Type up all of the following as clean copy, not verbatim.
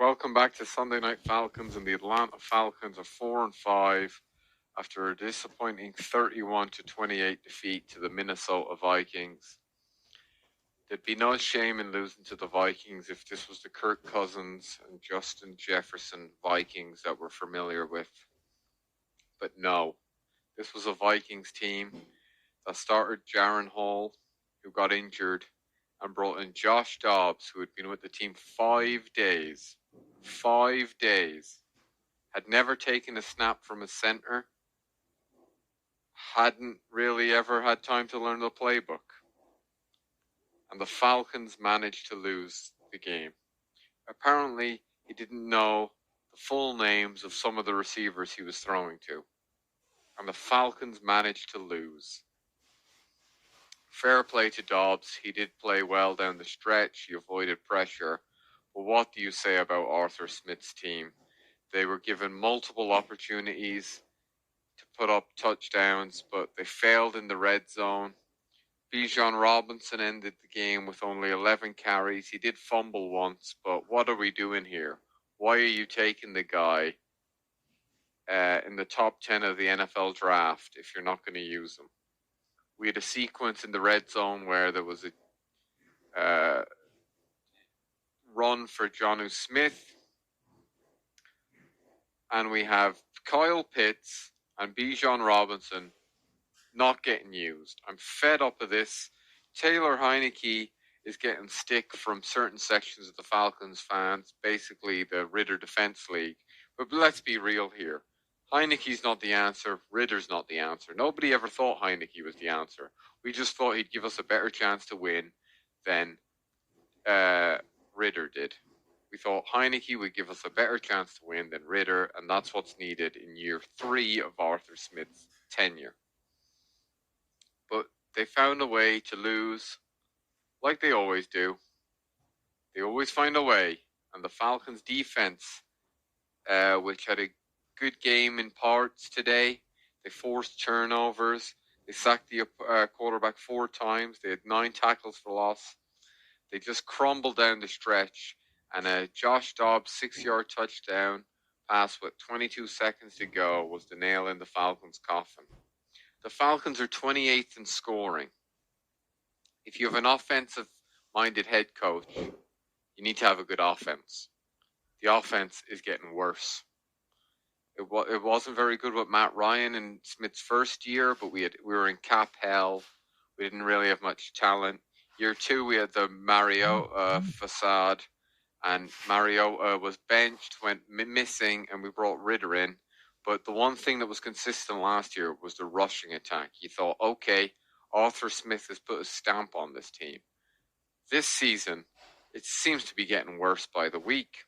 Welcome back to Sunday Night Falcons, and the Atlanta Falcons are 4-5 after a disappointing 31-28 defeat to the Minnesota Vikings. There'd be no shame in losing to the Vikings if this was the Kirk Cousins and Justin Jefferson Vikings that we're familiar with. But no, this was a Vikings team that started Jaron Hall, who got injured, and brought in Josh Dobbs, who had been with the team 5 days. 5 days. Had never taken a snap from a center. Hadn't really ever had time to learn the playbook. And the Falcons managed to lose the game. Apparently, he didn't know the full names of some of the receivers he was throwing to. And the Falcons managed to lose. Fair play to Dobbs. He did play well down the stretch. He avoided pressure. But what do you say about Arthur Smith's team? They were given multiple opportunities to put up touchdowns, but they failed in the red zone. Bijan Robinson ended the game with only 11 carries. He did fumble once, but what are we doing here? Why are you taking the guy in the top 10 of the NFL draft if you're not going to use him? We had a sequence in the red zone where there was a run for Jonnu Smith, and we have Kyle Pitts and Bijan Robinson not getting used. I'm fed up of this. Taylor Heineke is getting stick from certain sections of the Falcons fans, basically the Ridder Defense League. But let's be real here. Heineke's not the answer. Ridder's not the answer. Nobody ever thought Heineke was the answer. We just thought he'd give us a better chance to win than Ridder did. We thought Heineke would give us a better chance to win than Ridder, and that's what's needed in year 3 of Arthur Smith's tenure. But they found a way to lose, like they always do. They always find a way, and the Falcons' defense, which had a good game in parts today, they forced turnovers. They sacked the quarterback 4 times. They had 9 tackles for loss. They just crumbled down the stretch, and a Josh Dobbs 6-yard touchdown pass with 22 seconds to go was the nail in the Falcons' coffin. The Falcons are 28th in scoring. If you have an offensive-minded head coach, you need to have a good offense. The offense is getting worse. It wasn't very good with Matt Ryan in Smith's first year, but we were in cap hell. We didn't really have much talent. Year 2, we had the Mariota facade, and Mariota was benched, went missing, and we brought Ridder in. But the one thing that was consistent last year was the rushing attack. You thought, okay, Arthur Smith has put a stamp on this team. This season, it seems to be getting worse by the week.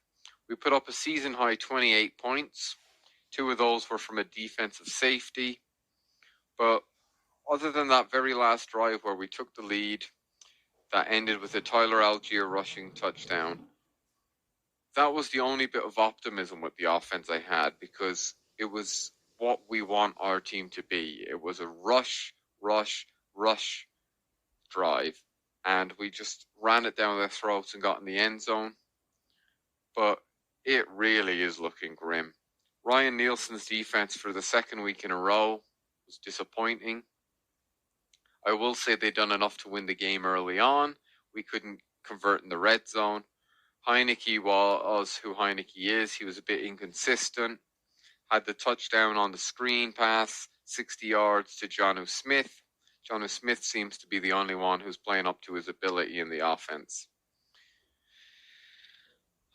We put up a season-high 28 points. 2 of those were from a defensive safety. But other than that very last drive where we took the lead, that ended with a Tyler Algier rushing touchdown, that was the only bit of optimism with the offense I had, because it was what we want our team to be. It was a rush drive, and we just ran it down their throats and got in the end zone. But it really is looking grim. Ryan Nielsen's defense for the 2nd week in a row was disappointing. I will say they'd done enough to win the game early on. We couldn't convert in the red zone. Heineke was who Heineke is. He was a bit inconsistent. Had the touchdown on the screen pass, 60 yards to Jonnu Smith. Jonnu Smith seems to be the only one who's playing up to his ability in the offense.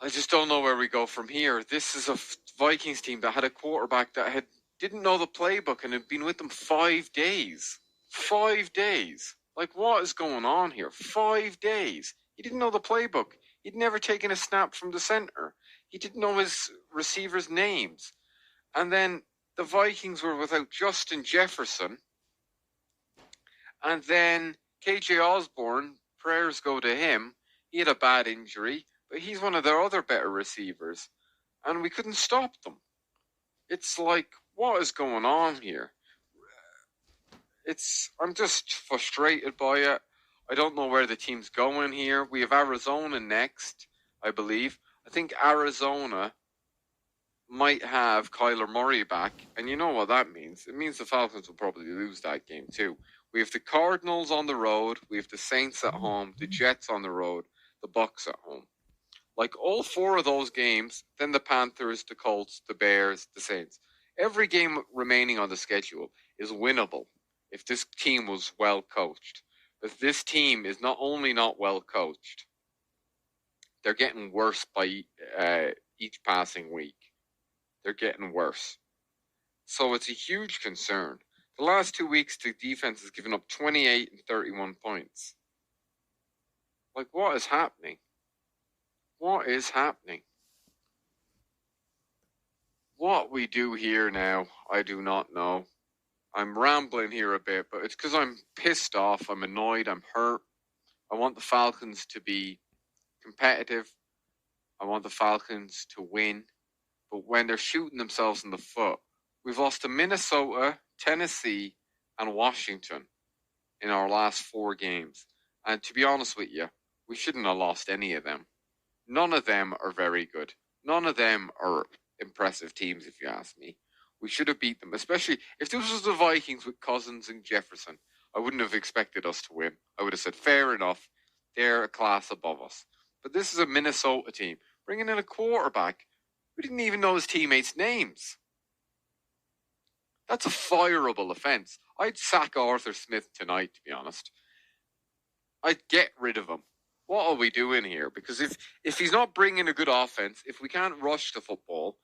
I just don't know where we go from here. This is a Vikings team that had a quarterback that didn't know the playbook and had been with them 5 days. 5 days. Like, what is going on here? 5 days. He didn't know the playbook. He'd never taken a snap from the center. He didn't know his receivers' names. And then the Vikings were without Justin Jefferson. And then KJ Osborne, prayers go to him. He had a bad injury, but he's one of their other better receivers. And we couldn't stop them. It's like, what is going on here? I'm just frustrated by it. I don't know where the team's going here. We have Arizona next, I believe. I think Arizona might have Kyler Murray back, and you know what that means. It means the Falcons will probably lose that game too. We have the Cardinals on the road, we have the Saints at home, the Jets on the road, the Bucks at home. Like all four of those games, then the Panthers, the Colts, the Bears, the Saints. Every game remaining on the schedule is winnable if this team was well coached. But this team is not only not well coached, they're getting worse by each passing week. They're getting worse. So it's a huge concern. The last 2 weeks, the defense has given up 28 and 31 points. Like, what is happening? What is happening? What we do here now, I do not know. I'm rambling here a bit, but it's because I'm pissed off, I'm annoyed, I'm hurt. I want the Falcons to be competitive. I want the Falcons to win. But when they're shooting themselves in the foot, we've lost to Minnesota, Tennessee, and Washington in our last 4 games. And to be honest with you, we shouldn't have lost any of them. None of them are very good. None of them are impressive teams, if you ask me. We should have beat them, especially if this was the Vikings with Cousins and Jefferson. I wouldn't have expected us to win. I would have said, fair enough, they're a class above us. But this is a Minnesota team, bringing in a quarterback. We didn't even know his teammates' names. That's a fireable offense. I'd sack Arthur Smith tonight, to be honest. I'd get rid of him. What are we doing here? Because if he's not bringing a good offense, if we can't rush the football,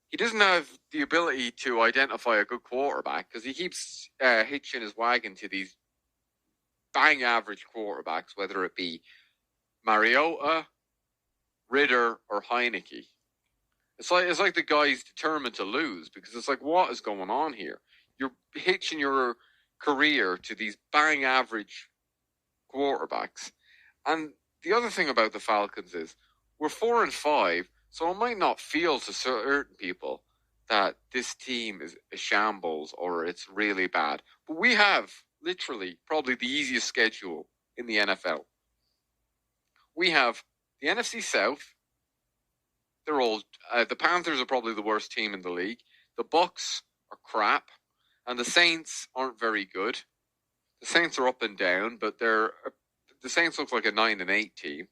he doesn't have the ability to identify a good quarterback because he keeps hitching his wagon to these bang average quarterbacks, whether it be Mariota, Ritter, or Heineke. It's like the guy's determined to lose because it's like, what is going on here? You're hitching your career to these bang average quarterbacks. And the other thing about the Falcons is we're 4-5, so it might not feel to certain people that this team is a shambles or it's really bad. But we have literally probably the easiest schedule in the NFL. We have the NFC South. They're all the Panthers are probably the worst team in the league. The Bucks are crap, and the Saints aren't very good. The Saints are up and down, but the Saints look like a 9-8 team.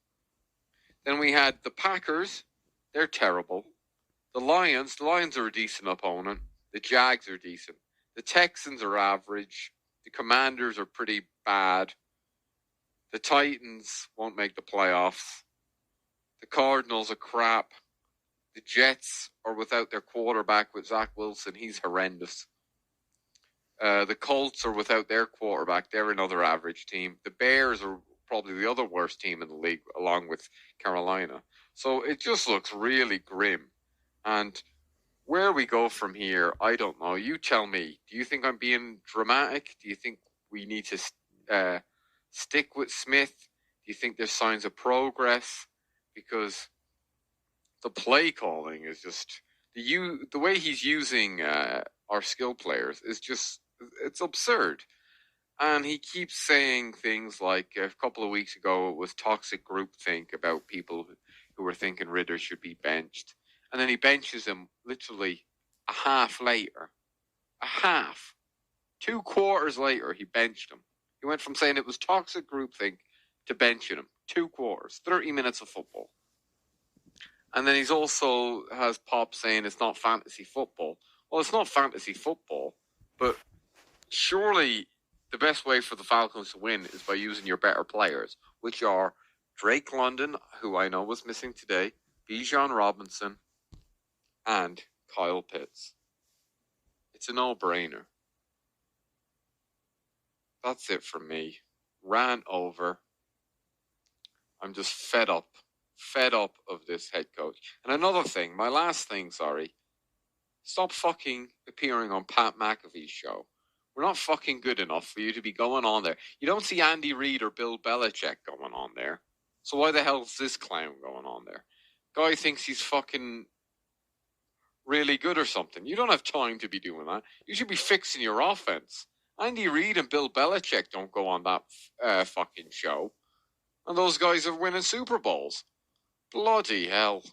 Then we had the Packers. They're terrible. The Lions are a decent opponent. The Jags are decent. The Texans are average. The Commanders are pretty bad. The Titans won't make the playoffs. The Cardinals are crap. The Jets are without their quarterback with Zach Wilson. He's horrendous. The Colts are without their quarterback. They're another average team. The Bears are probably the other worst team in the league, along with Carolina. So it just looks really grim. And where we go from here, I don't know. You tell me. Do you think I'm being dramatic? Do you think we need to stick with Smith? Do you think there's signs of progress? Because the play calling is just the way he's using our skill players is just, it's absurd. And he keeps saying things like a couple of weeks ago it was toxic groupthink about people who were thinking Ritter should be benched. And then he benches him literally a half later. A half. 2 quarters later, he benched him. He went from saying it was toxic groupthink to benching him. 2 quarters. 30 minutes of football. And then he's also has Pop saying it's not fantasy football. Well, it's not fantasy football, but surely the best way for the Falcons to win is by using your better players, which are Drake London, who I know was missing today, Bijan Robinson, and Kyle Pitts. It's a no-brainer. That's it from me. Ran over. I'm just fed up of this head coach. And another thing, my last thing, stop fucking appearing on Pat McAfee's show. We're not fucking good enough for you to be going on there. You don't see Andy Reid or Bill Belichick going on there. So why the hell is this clown going on there? Guy thinks he's fucking really good or something. You don't have time to be doing that. You should be fixing your offense. Andy Reid and Bill Belichick don't go on that fucking show. And those guys are winning Super Bowls. Bloody hell.